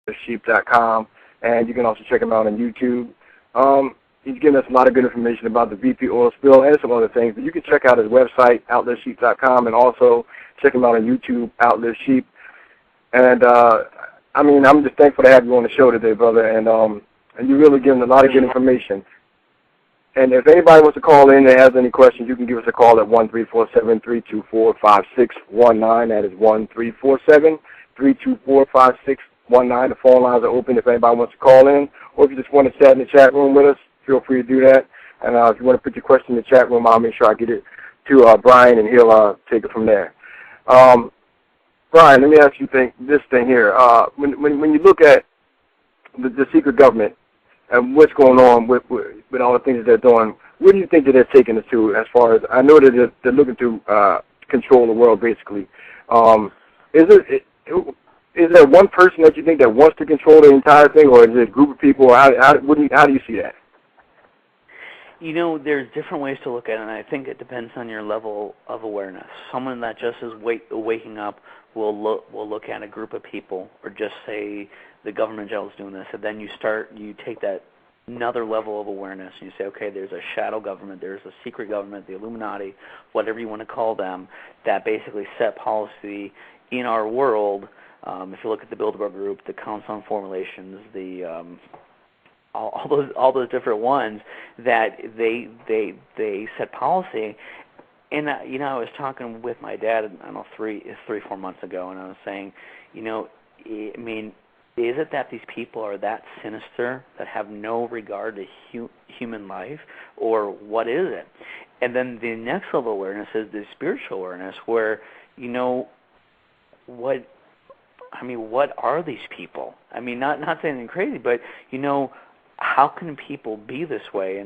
outlivesheep.com, and you can also check him out on YouTube. He's given us a lot of good information about the BP oil spill and some other things, but you can check out his website, outlivesheep.com, and also check him out on YouTube, Outlivesheep. And, I'm just thankful to have you on the show today, brother, and you're really giving a lot of good information. And if anybody wants to call in and has any questions, you can give us a call at 1-347-324-5619. That is 1-347-324-5619. The phone lines are open if anybody wants to call in, or if you just want to chat in the chat room with us, feel free to do that. And if you want to put your question in the chat room, I'll make sure I get it to Brian, and he'll take it from there. Brian, let me ask you this thing here. When you look at the secret government and what's going on with all the things that they're doing, where do you think that they're taking us to? As far as I know that they're looking to control the world, basically. Is there one person that you think that wants to control the entire thing, or is it a group of people? How do you see that? There's different ways to look at it, and I think it depends on your level of awareness. Someone that just is waking up will look at a group of people, or just say the government general is doing this, and then you take that another level of awareness, and you say, okay, there's a shadow government, there's a secret government, the Illuminati, whatever you want to call them, that basically set policy in our world. If you look at the Bilderberg Group, the Council on Foreign Relations, all those different ones, that they set policy. And I was talking with my dad, I don't know, 4 months ago, and I was saying, is it that these people are that sinister, that have no regard to human life, or what is it? And then the next level of awareness is the spiritual awareness, where what are these people? Not saying anything crazy, but how can people be this way?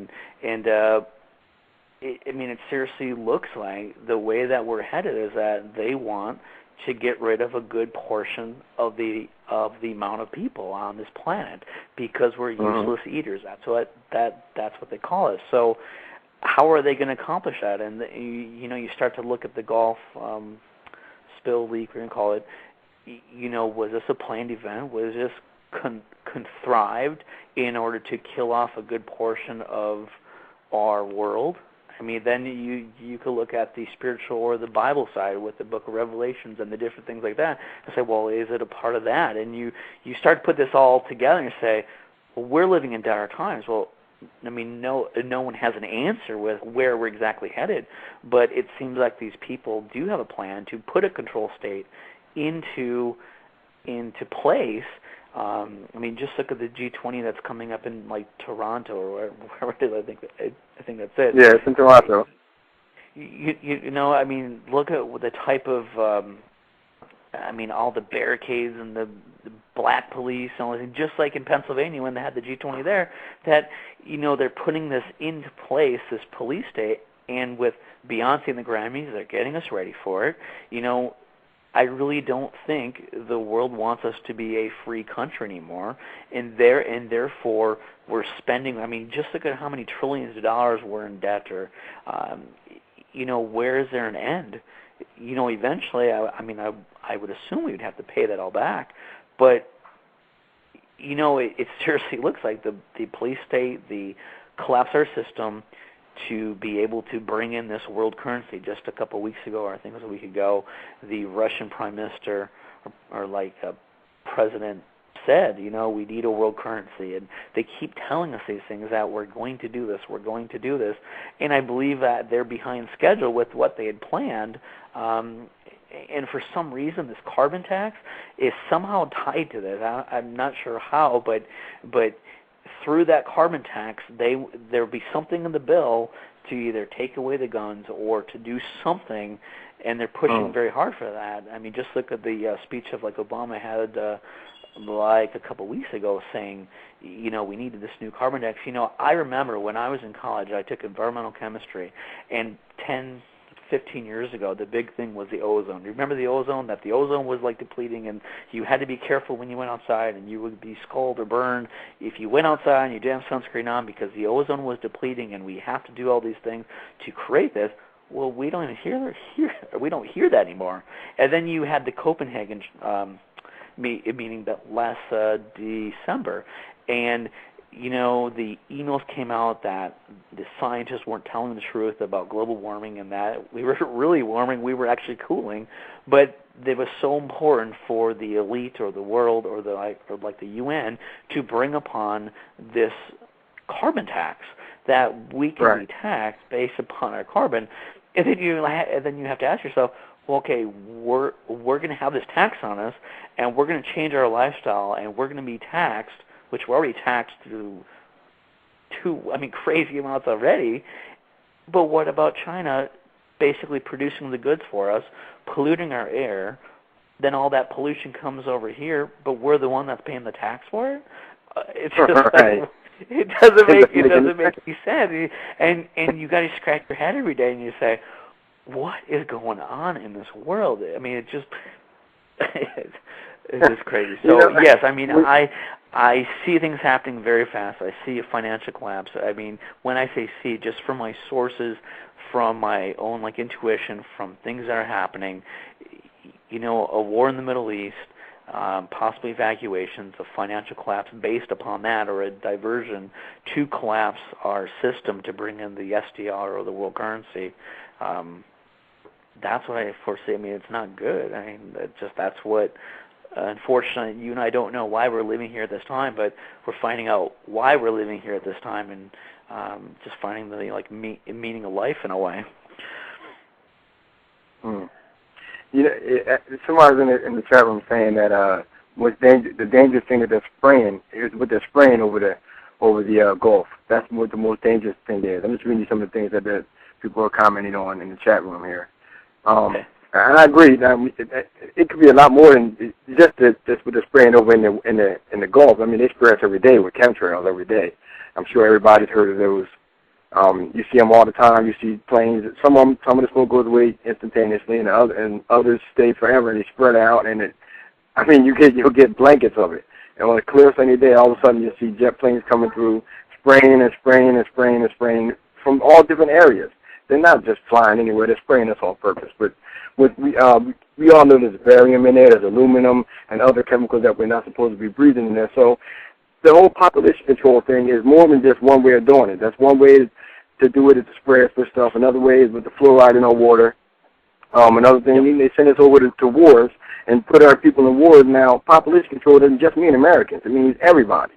It seriously looks like the way that we're headed is that they want to get rid of a good portion of the amount of people on this planet, because we're useless eaters. That's what they call us. So how are they going to accomplish that? And you start to look at the Gulf spill, leak, we're going to call it. Was this a planned event? Was this contrived in order to kill off a good portion of our world? Then you could look at the spiritual or the Bible side with the book of Revelations and the different things like that and say, well, is it a part of that? And you start to put this all together and you say, well, we're living in dire times. Well, no one has an answer with where we're exactly headed, but it seems like these people do have a plan to put a control state into place. Just look at the G20 that's coming up in Toronto or wherever it is. I think that's it. Yeah, it's in Toronto. Look at the type of all the barricades and the black police and all that, just like in Pennsylvania when they had the G20 there, that they're putting this into place, this police state, and with Beyonce and the Grammys, they're getting us ready for it. I really don't think the world wants us to be a free country anymore, and therefore we're spending. Just look at how many trillions of dollars we're in debt, or where is there an end? Eventually, I would assume we would have to pay that all back, but it seriously looks like the police state, the collapse of our system, to be able to bring in this world currency. Just a couple of weeks ago, or I think it was a week ago, the Russian prime minister or president said, we need a world currency. And they keep telling us these things, that we're going to do this, And I believe that they're behind schedule with what they had planned. And for some reason, this carbon tax is somehow tied to this. I'm not sure how, but through that carbon tax, there'll be something in the bill to either take away the guns or to do something, and they're pushing very hard for that. Just look at the speech of Obama had a couple of weeks ago saying, we needed this new carbon tax. I remember when I was in college, I took environmental chemistry, and 15 years ago, the big thing was the ozone. Do you remember the ozone? That the ozone was depleting, and you had to be careful when you went outside, and you would be scalded or burned if you went outside and you didn't have sunscreen on, because the ozone was depleting, and we have to do all these things to create this. Well, we don't even hear that anymore. And then you had the Copenhagen meaning that last December. And, the emails came out that the scientists weren't telling the truth about global warming and that we were really warming, we were actually cooling. But it was so important for the elite or the world or the UN to bring upon this carbon tax that we can be taxed based upon our carbon. And then you have to ask yourself, well, okay, we're going to have this tax on us, and we're going to change our lifestyle, and we're going to be taxed, which we're already taxed to crazy amounts already. But what about China basically producing the goods for us, polluting our air? Then all that pollution comes over here, but we're the one that's paying the tax for it. It's just it doesn't make any sense. And you got to scratch your head every day and you say, what is going on in this world? I mean, it's just crazy. So yes, I see things happening very fast. I see a financial collapse. I mean, when I say see, just from my sources, from my own intuition, from things that are happening, a war in the Middle East, possibly evacuations, a financial collapse based upon that, or a diversion to collapse our system to bring in the SDR or the world currency. That's what I foresee. I mean, it's not good. I mean, that's what, unfortunately, you and I don't know why we're living here at this time, but we're finding out why we're living here at this time and just finding the meaning of life in a way. Somebody was in the chat room saying that the dangerous thing that they're spraying is what they're spraying over the Gulf. That's what the most dangerous thing is. I'm just reading you some of the things that people are commenting on in the chat room here. Okay. And I agree. Now, it could be a lot more than just what they're spraying over in the Gulf. I mean, they spray us every day with chemtrails every day. I'm sure everybody's heard of those. You see them all the time. You see planes. Some of the smoke goes away instantaneously, and others stay forever, and they spread out. And you'll get blankets of it. And on a clear sunny day, all of a sudden you see jet planes coming through, spraying and spraying and spraying and spraying from all different areas. They're not just flying anywhere. They're spraying us on purpose. But we all know there's barium in there, there's aluminum, and other chemicals that we're not supposed to be breathing in there. So the whole population control thing is more than just one way of doing it. That's one way to do it, is to spray us for stuff. Another way is with the fluoride in our water. Another thing, they send us over to wars and put our people in wars. Now, population control doesn't just mean Americans. It means everybody.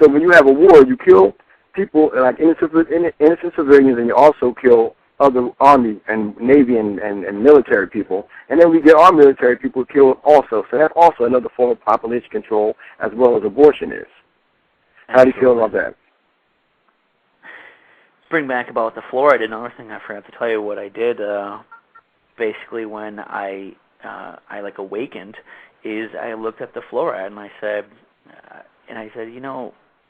So when you have a war, you kill people like innocent civilians, and you also kill other Army and Navy and military people. And then we get our military people killed also. So that's also another form of population control, as well as abortion is. How do you feel about that? Bring back about the fluoride. Another thing I forgot to tell you what I did. Basically, when I awakened, is I looked at the fluoride and I said,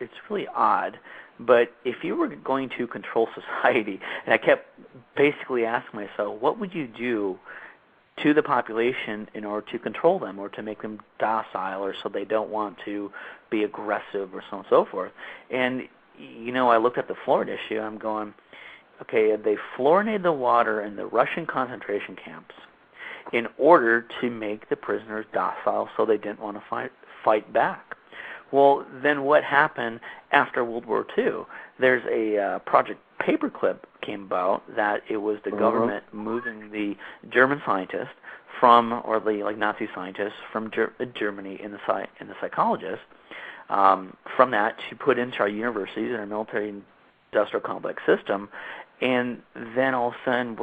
it's really odd, but if you were going to control society, and I kept basically asking myself, what would you do to the population in order to control them or to make them docile or so they don't want to be aggressive or so on and so forth? And, I looked at the fluoride issue, and I'm going, okay, they fluoridated the water in the Russian concentration camps in order to make the prisoners docile so they didn't want to fight back. Well, then what happened after World War II? There's a Project Paperclip came about that it was the government moving the German scientists or the Nazi scientists from Germany and the psychologists from that to put into our universities and our military industrial complex system. And then all of a sudden,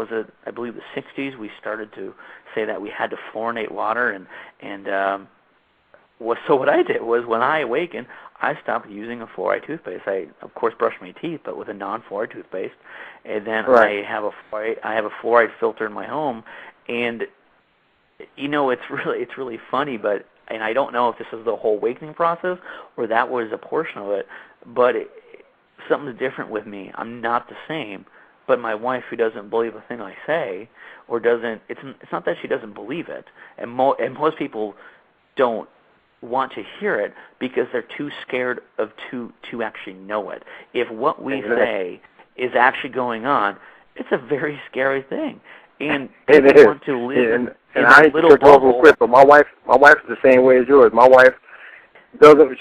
I believe the 60s, we started to say that we had to fluorinate water. So what I did was, when I awakened, I stopped using a fluoride toothpaste. I, of course, brushed my teeth, but with a non-fluoride toothpaste. And then I have a fluoride filter in my home. And, it's really funny, but, and I don't know if this is the whole awakening process or that was a portion of it, but something's different with me. I'm not the same. But my wife, who doesn't believe a thing I say, or doesn't, it's not that she doesn't believe it, and most people don't want to hear it because they're too scared to actually know it. If what we say is actually going on, it's a very scary thing. And it people is. want to live in and I hate to little cut you off bubble. real quick, but my wife's the same way as yours. My wife doesn't.